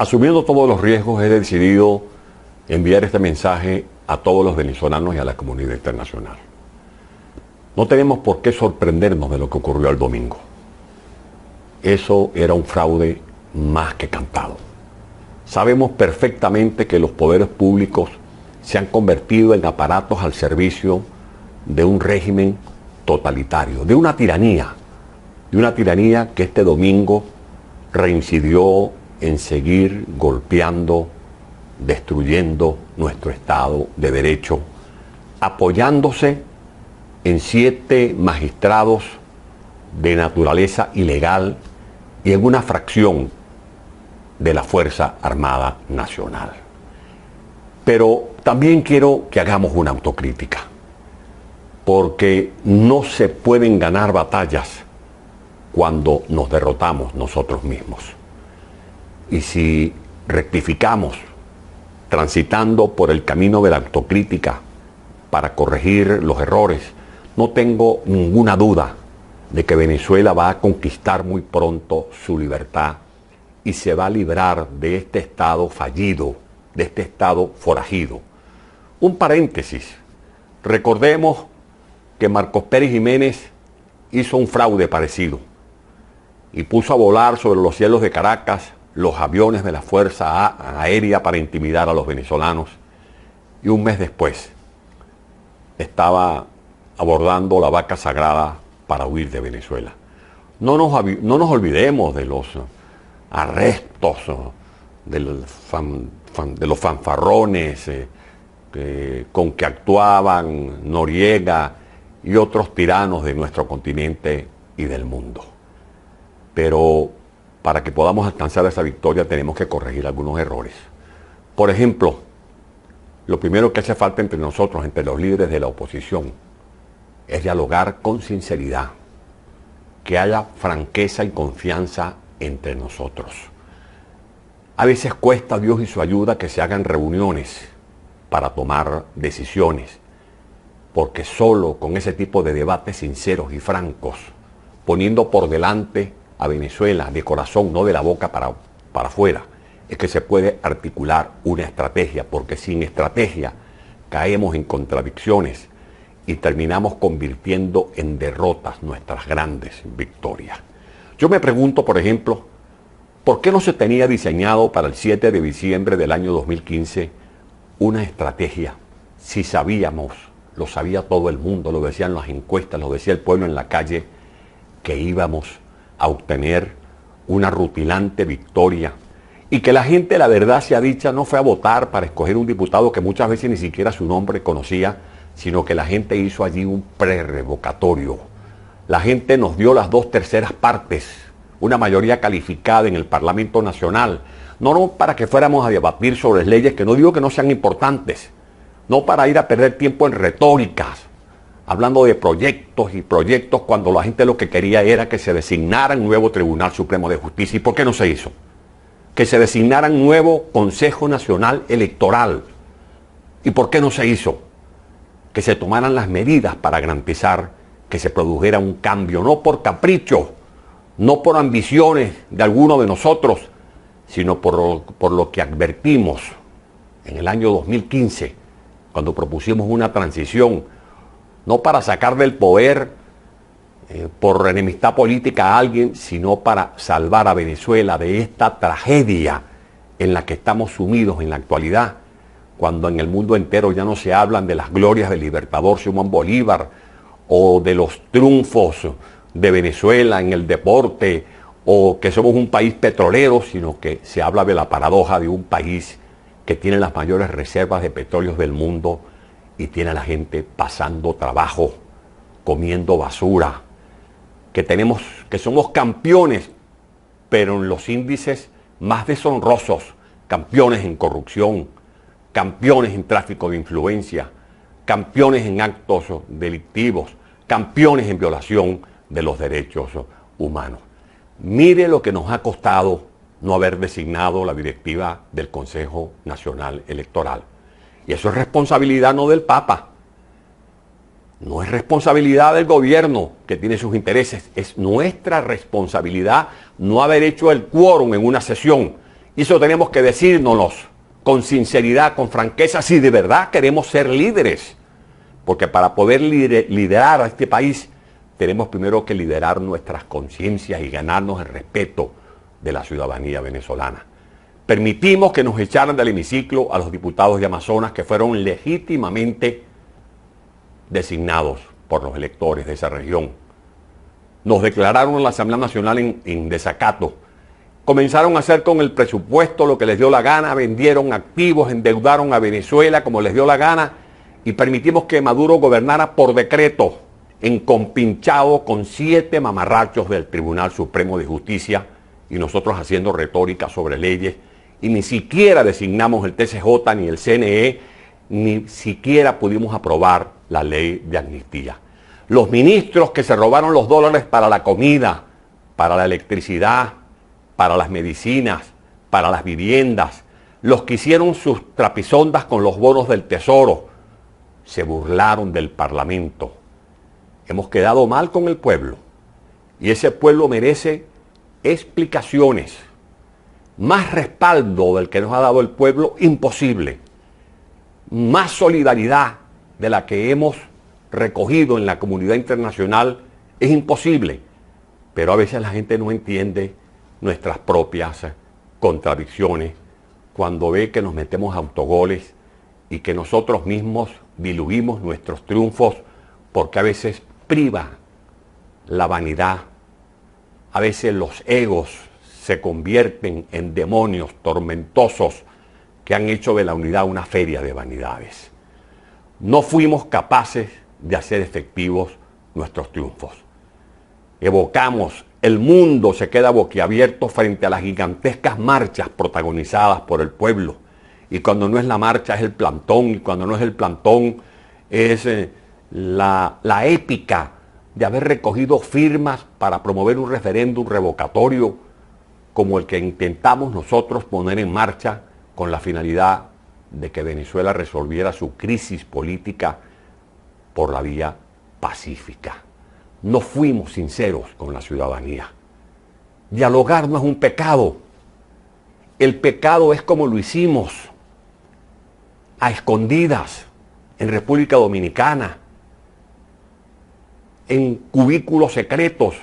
Asumiendo todos los riesgos, he decidido enviar este mensaje a todos los venezolanos y a la comunidad internacional. No tenemos por qué sorprendernos de lo que ocurrió el domingo. Eso era un fraude más que cantado. Sabemos perfectamente que los poderes públicos se han convertido en aparatos al servicio de un régimen totalitario, de una tiranía que este domingo reincidió en seguir golpeando, destruyendo nuestro Estado de Derecho, apoyándose en 7 magistrados de naturaleza ilegal y en una fracción de la Fuerza Armada Nacional. Pero también quiero que hagamos una autocrítica, porque no se pueden ganar batallas cuando nos derrotamos nosotros mismos. Y si rectificamos, transitando por el camino de la autocrítica para corregir los errores, no tengo ninguna duda de que Venezuela va a conquistar muy pronto su libertad y se va a librar de este estado fallido, de este estado forajido. Un paréntesis, recordemos que Marcos Pérez Jiménez hizo un fraude parecido y puso a volar sobre los cielos de Caracas los aviones de la Fuerza Aérea para intimidar a los venezolanos, y un mes después estaba abordando la Vaca Sagrada para huir de Venezuela. No nos olvidemos de los arrestos, de los fanfarrones con que actuaban Noriega y otros tiranos de nuestro continente y del mundo. Pero para que podamos alcanzar esa victoria tenemos que corregir algunos errores. Por ejemplo, lo primero que hace falta entre nosotros, entre los líderes de la oposición, es dialogar con sinceridad, que haya franqueza y confianza entre nosotros. A veces cuesta a Dios y su ayuda que se hagan reuniones para tomar decisiones, porque solo con ese tipo de debates sinceros y francos, poniendo por delante a Venezuela de corazón, no de la boca para afuera, es que se puede articular una estrategia, porque sin estrategia caemos en contradicciones y terminamos convirtiendo en derrotas nuestras grandes victorias. Yo me pregunto, por ejemplo, ¿por qué no se tenía diseñado para el 7 de diciembre del año 2015 una estrategia? Si sabíamos, lo sabía todo el mundo, lo decían las encuestas, lo decía el pueblo en la calle, que íbamos a obtener una rutilante victoria y que la gente, la verdad sea dicha, no fue a votar para escoger un diputado que muchas veces ni siquiera su nombre conocía, sino que la gente hizo allí un prerrevocatorio. La gente nos dio las 2/3 partes, una mayoría calificada en el Parlamento Nacional, no para que fuéramos a debatir sobre leyes que no digo que no sean importantes, no para ir a perder tiempo en retóricas, hablando de proyectos y proyectos, cuando la gente lo que quería era que se designara un nuevo Tribunal Supremo de Justicia. ¿Y por qué no se hizo? Que se designara un nuevo Consejo Nacional Electoral. ¿Y por qué no se hizo? Que se tomaran las medidas para garantizar que se produjera un cambio, no por capricho, no por ambiciones de alguno de nosotros, sino por lo que advertimos en el año 2015, cuando propusimos una transición, no para sacar del poder por enemistad política a alguien, sino para salvar a Venezuela de esta tragedia en la que estamos sumidos en la actualidad, cuando en el mundo entero ya no se hablan de las glorias del libertador Simón Bolívar o de los triunfos de Venezuela en el deporte o que somos un país petrolero, sino que se habla de la paradoja de un país que tiene las mayores reservas de petróleo del mundo y tiene a la gente pasando trabajo, comiendo basura, que somos campeones, pero en los índices más deshonrosos, campeones en corrupción, campeones en tráfico de influencia, campeones en actos delictivos, campeones en violación de los derechos humanos. Mire lo que nos ha costado no haber designado la directiva del Consejo Nacional Electoral. Y eso es responsabilidad no del Papa, no es responsabilidad del gobierno que tiene sus intereses, es nuestra responsabilidad no haber hecho el quórum en una sesión Y eso tenemos que decírnoslos con sinceridad, con franqueza, si de verdad queremos ser líderes. Porque para poder liderar a este país, tenemos primero que liderar nuestras conciencias y ganarnos el respeto de la ciudadanía venezolana. Permitimos que nos echaran del hemiciclo a los diputados de Amazonas que fueron legítimamente designados por los electores de esa región. Nos declararon en la Asamblea Nacional en desacato. Comenzaron a hacer con el presupuesto lo que les dio la gana, vendieron activos, endeudaron a Venezuela como les dio la gana y permitimos que Maduro gobernara por decreto, encompinchado con 7 mamarrachos del Tribunal Supremo de Justicia y nosotros haciendo retórica sobre leyes y ni siquiera designamos el TCJ ni el CNE, ni siquiera pudimos aprobar la ley de amnistía. Los ministros que se robaron los dólares para la comida, para la electricidad, para las medicinas, para las viviendas, los que hicieron sus trapisondas con los bonos del Tesoro, se burlaron del Parlamento. Hemos quedado mal con el pueblo y ese pueblo merece explicaciones. Más respaldo del que nos ha dado el pueblo, imposible. Más solidaridad de la que hemos recogido en la comunidad internacional, es imposible. Pero a veces la gente no entiende nuestras propias contradicciones cuando ve que nos metemos autogoles y que nosotros mismos diluimos nuestros triunfos porque a veces priva la vanidad, a veces los egos se convierten en demonios tormentosos que han hecho de la unidad una feria de vanidades. No fuimos capaces de hacer efectivos nuestros triunfos. Evocamos, el mundo se queda boquiabierto frente a las gigantescas marchas protagonizadas por el pueblo. Y cuando no es la marcha es el plantón, y cuando no es el plantón es la épica de haber recogido firmas para promover un referéndum revocatorio como el que intentamos nosotros poner en marcha con la finalidad de que Venezuela resolviera su crisis política por la vía pacífica. No fuimos sinceros con la ciudadanía. Dialogar no es un pecado. El pecado es como lo hicimos, a escondidas, en República Dominicana, en cubículos secretos,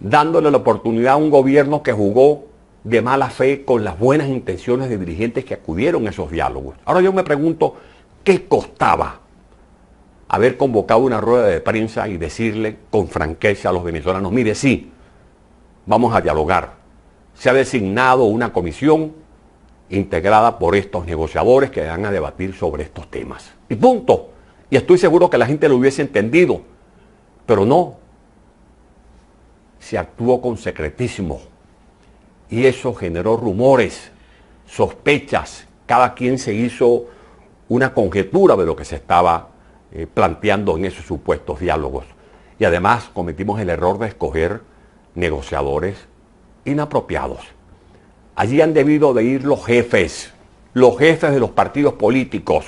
dándole la oportunidad a un gobierno que jugó de mala fe con las buenas intenciones de dirigentes que acudieron a esos diálogos. Ahora yo me pregunto, ¿qué costaba haber convocado una rueda de prensa y decirle con franqueza a los venezolanos, mire, sí, vamos a dialogar? Se ha designado una comisión integrada por estos negociadores que van a debatir sobre estos temas. Y punto. Y estoy seguro que la gente lo hubiese entendido, pero no. Se actuó con secretismo y eso generó rumores, sospechas. Cada quien se hizo una conjetura de lo que se estaba planteando en esos supuestos diálogos. Y además cometimos el error de escoger negociadores inapropiados. Allí han debido de ir los jefes de los partidos políticos.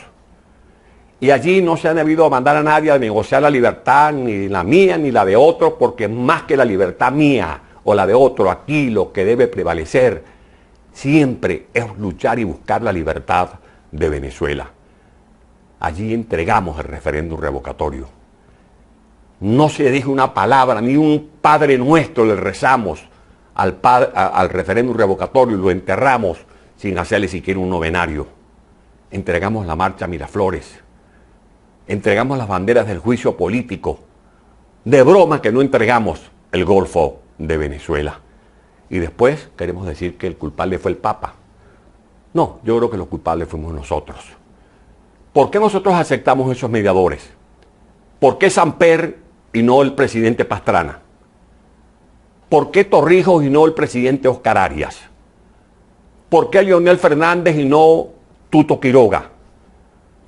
Y allí no se ha debido mandar a nadie a negociar la libertad, ni la mía ni la de otro, porque más que la libertad mía o la de otro, aquí lo que debe prevalecer siempre es luchar y buscar la libertad de Venezuela. Allí entregamos el referéndum revocatorio. No se dijo una palabra, ni un Padre Nuestro le rezamos al referéndum revocatorio y lo enterramos sin hacerle siquiera un novenario. Entregamos la marcha Miraflores. Entregamos las banderas del juicio político. De broma que no entregamos el Golfo de Venezuela. Y después queremos decir que el culpable fue el Papa. No, yo creo que los culpables fuimos nosotros. ¿Por qué nosotros aceptamos esos mediadores? ¿Por qué Samper y no el presidente Pastrana? ¿Por qué Torrijos y no el presidente Oscar Arias? ¿Por qué Leonel Fernández y no Tuto Quiroga?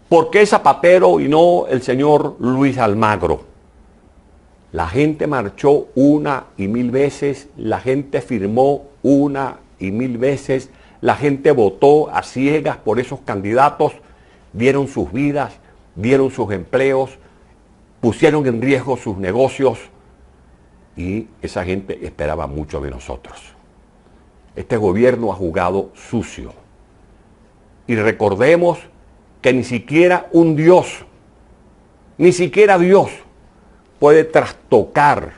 ¿Por qué Zapatero y no el señor Luis Almagro? La gente marchó 1 y 1000 veces, la gente firmó 1 y 1000 veces, la gente votó a ciegas por esos candidatos, dieron sus vidas, dieron sus empleos, pusieron en riesgo sus negocios y esa gente esperaba mucho de nosotros. Este gobierno ha jugado sucio. Y recordemos que ni siquiera un Dios, ni siquiera Dios puede trastocar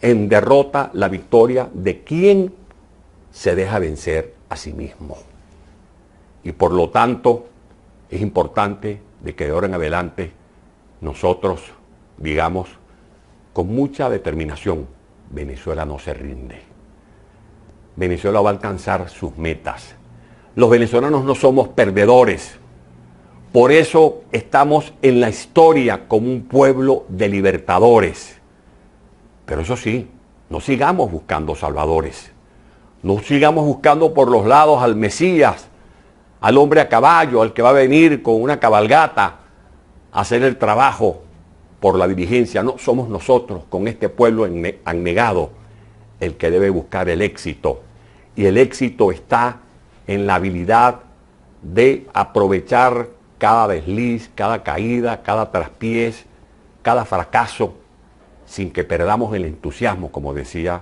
en derrota la victoria de quien se deja vencer a sí mismo. Y por lo tanto, es importante de que de ahora en adelante nosotros digamos con mucha determinación, Venezuela no se rinde. Venezuela va a alcanzar sus metas. Los venezolanos no somos perdedores. Por eso estamos en la historia como un pueblo de libertadores. Pero eso sí, no sigamos buscando salvadores. No sigamos buscando por los lados al Mesías, al hombre a caballo, al que va a venir con una cabalgata a hacer el trabajo por la dirigencia. No, somos nosotros, con este pueblo abnegado, el que debe buscar el éxito. Y el éxito está en la habilidad de aprovechar cada desliz, cada caída, cada traspiés, cada fracaso, sin que perdamos el entusiasmo, como decía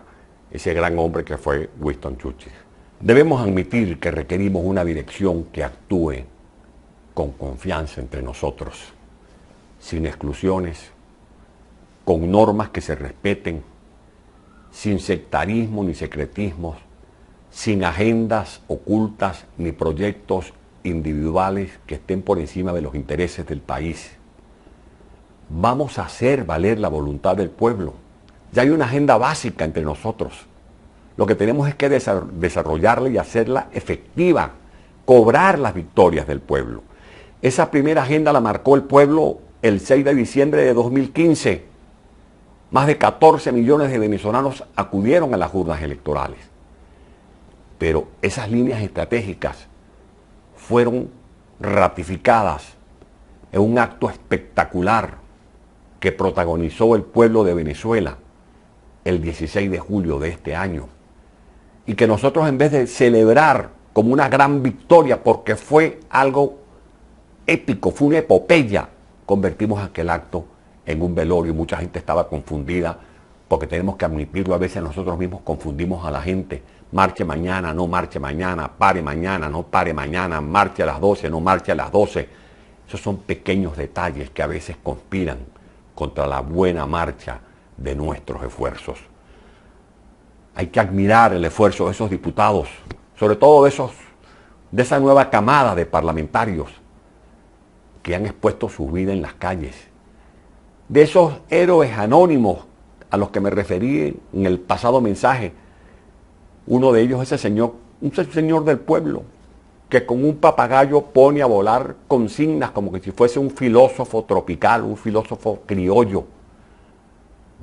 ese gran hombre que fue Winston Churchill. Debemos admitir que requerimos una dirección que actúe con confianza entre nosotros, sin exclusiones, con normas que se respeten, sin sectarismo ni secretismos, sin agendas ocultas ni proyectos individuales que estén por encima de los intereses del país. Vamos a hacer valer la voluntad del pueblo. Ya hay una agenda básica entre nosotros. Lo que tenemos es que desarrollarla y hacerla efectiva, cobrar las victorias del pueblo. Esa primera agenda la marcó el pueblo el 6 de diciembre de 2015. Más de 14 millones de venezolanos acudieron a las urnas electorales. Pero esas líneas estratégicas fueron ratificadas en un acto espectacular que protagonizó el pueblo de Venezuela el 16 de julio de este año. Y que nosotros, en vez de celebrar como una gran victoria, porque fue algo épico, fue una epopeya, convertimos aquel acto en un velorio y mucha gente estaba confundida, porque tenemos que admitirlo, a veces nosotros mismos confundimos a la gente. Marche mañana, no marche mañana, pare mañana, no pare mañana, marche a las 12, no marche a las 12. Esos son pequeños detalles que a veces conspiran contra la buena marcha de nuestros esfuerzos. Hay que admirar el esfuerzo de esos diputados, sobre todo de esa nueva camada de parlamentarios que han expuesto su vida en las calles. De esos héroes anónimos a los que me referí en el pasado mensaje. Uno de ellos es un señor del pueblo, que con un papagayo pone a volar consignas como que si fuese un filósofo tropical, un filósofo criollo.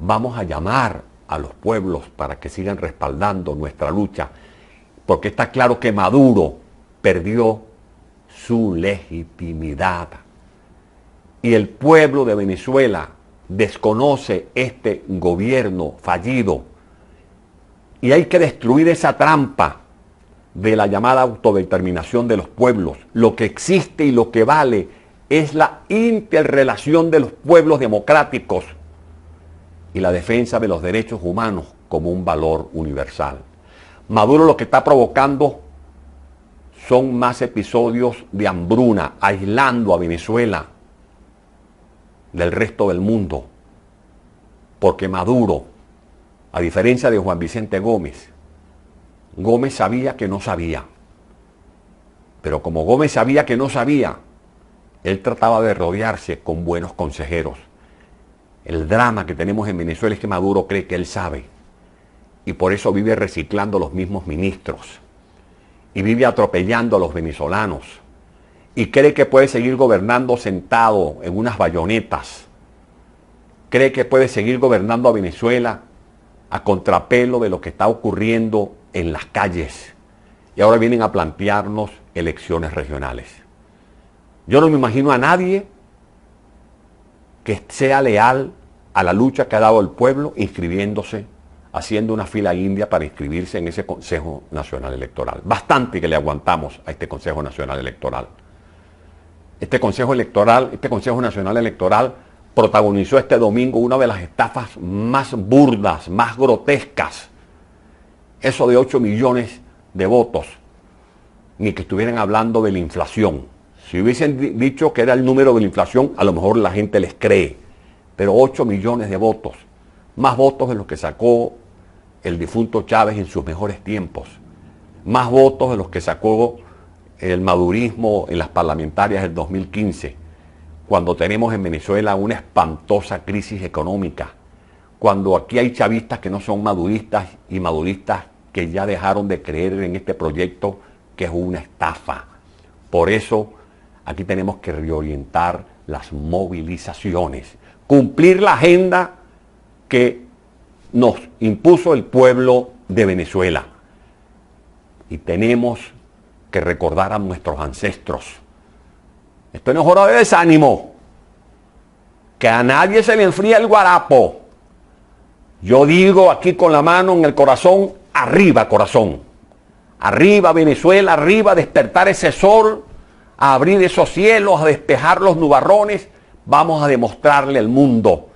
Vamos a llamar a los pueblos para que sigan respaldando nuestra lucha, porque está claro que Maduro perdió su legitimidad. Y el pueblo de Venezuela desconoce este gobierno fallido. Y hay que destruir esa trampa de la llamada autodeterminación de los pueblos. Lo que existe y lo que vale es la interrelación de los pueblos democráticos y la defensa de los derechos humanos como un valor universal. Maduro lo que está provocando son más episodios de hambruna, aislando a Venezuela del resto del mundo. Porque Maduro, a diferencia de Juan Vicente Gómez, Gómez sabía que no sabía. Pero como Gómez sabía que no sabía, él trataba de rodearse con buenos consejeros. El drama que tenemos en Venezuela es que Maduro cree que él sabe. Y por eso vive reciclando los mismos ministros. Y vive atropellando a los venezolanos. Y cree que puede seguir gobernando sentado en unas bayonetas. Cree que puede seguir gobernando a Venezuela a contrapelo de lo que está ocurriendo en las calles. Y ahora vienen a plantearnos elecciones regionales. Yo no me imagino a nadie que sea leal a la lucha que ha dado el pueblo inscribiéndose, haciendo una fila india para inscribirse en ese Consejo Nacional Electoral. Bastante que le aguantamos a este Consejo Nacional Electoral. Este Consejo Nacional Electoral protagonizó este domingo una de las estafas más burdas, más grotescas eso de 8 millones de votos, ni que estuvieran hablando de la inflación. Si hubiesen dicho que era el número de la inflación, a lo mejor la gente les cree. Pero 8 millones de votos, más votos de los que sacó el difunto Chávez en sus mejores tiempos, más votos de los que sacó el madurismo en las parlamentarias del 2015, cuando tenemos en Venezuela una espantosa crisis económica, cuando aquí hay chavistas que no son maduristas y maduristas que ya dejaron de creer en este proyecto que es una estafa. Por eso aquí tenemos que reorientar las movilizaciones, cumplir la agenda que nos impuso el pueblo de Venezuela. Y tenemos que recordar a nuestros ancestros. Esto no es hora de desánimo. Que a nadie se le enfría el guarapo. Yo digo aquí con la mano en el corazón, arriba corazón. Arriba Venezuela, arriba despertar ese sol, a abrir esos cielos, a despejar los nubarrones. Vamos a demostrarle al mundo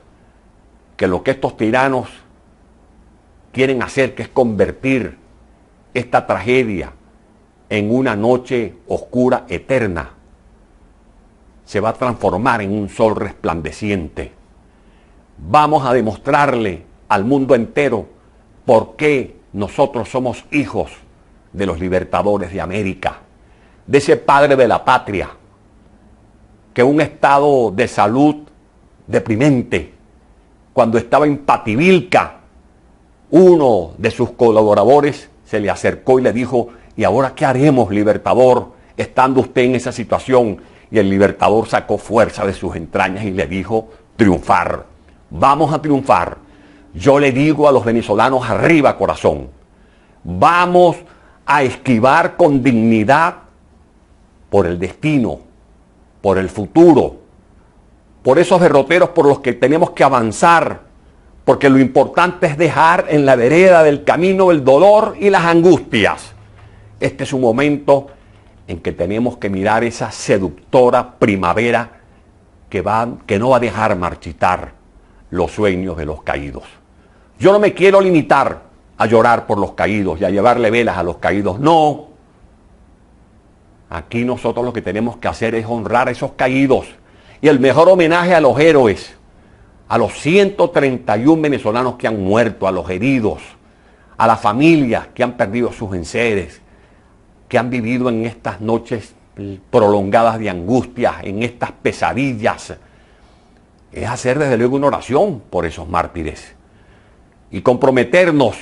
que lo que estos tiranos quieren hacer, que es convertir esta tragedia en una noche oscura eterna, se va a transformar en un sol resplandeciente. Vamos a demostrarle al mundo entero por qué nosotros somos hijos de los libertadores de América, de ese padre de la patria, que un estado de salud deprimente, cuando estaba en Pativilca, uno de sus colaboradores se le acercó y le dijo: ¿y ahora qué haremos, libertador, estando usted en esa situación? Y el libertador sacó fuerza de sus entrañas y le dijo: triunfar, vamos a triunfar. Yo le digo a los venezolanos, arriba corazón, vamos a esquivar con dignidad por el destino, por el futuro, por esos derroteros por los que tenemos que avanzar, porque lo importante es dejar en la vereda del camino el dolor y las angustias. Este es un momento en que tenemos que mirar esa seductora primavera que no va a dejar marchitar los sueños de los caídos. Yo no me quiero limitar a llorar por los caídos y a llevarle velas a los caídos, no. Aquí nosotros lo que tenemos que hacer es honrar a esos caídos, y el mejor homenaje a los héroes, a los 131 venezolanos que han muerto, a los heridos, a las familias que han perdido sus enseres, que han vivido en estas noches prolongadas de angustia, en estas pesadillas. Es hacer desde luego una oración por esos mártires y comprometernos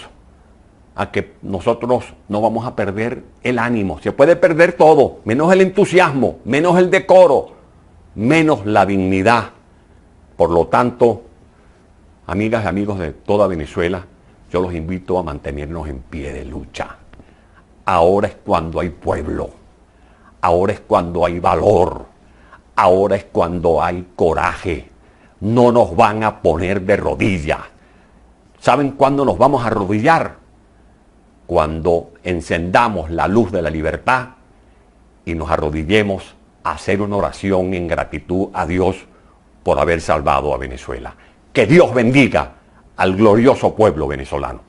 a que nosotros no vamos a perder el ánimo. Se puede perder todo, menos el entusiasmo, menos el decoro, menos la dignidad. Por lo tanto, amigas y amigos de toda Venezuela, yo los invito a mantenernos en pie de lucha. Ahora es cuando hay pueblo, ahora es cuando hay valor, ahora es cuando hay coraje. No nos van a poner de rodillas. ¿Saben cuándo nos vamos a arrodillar? Cuando encendamos la luz de la libertad y nos arrodillemos a hacer una oración en gratitud a Dios por haber salvado a Venezuela. Que Dios bendiga al glorioso pueblo venezolano.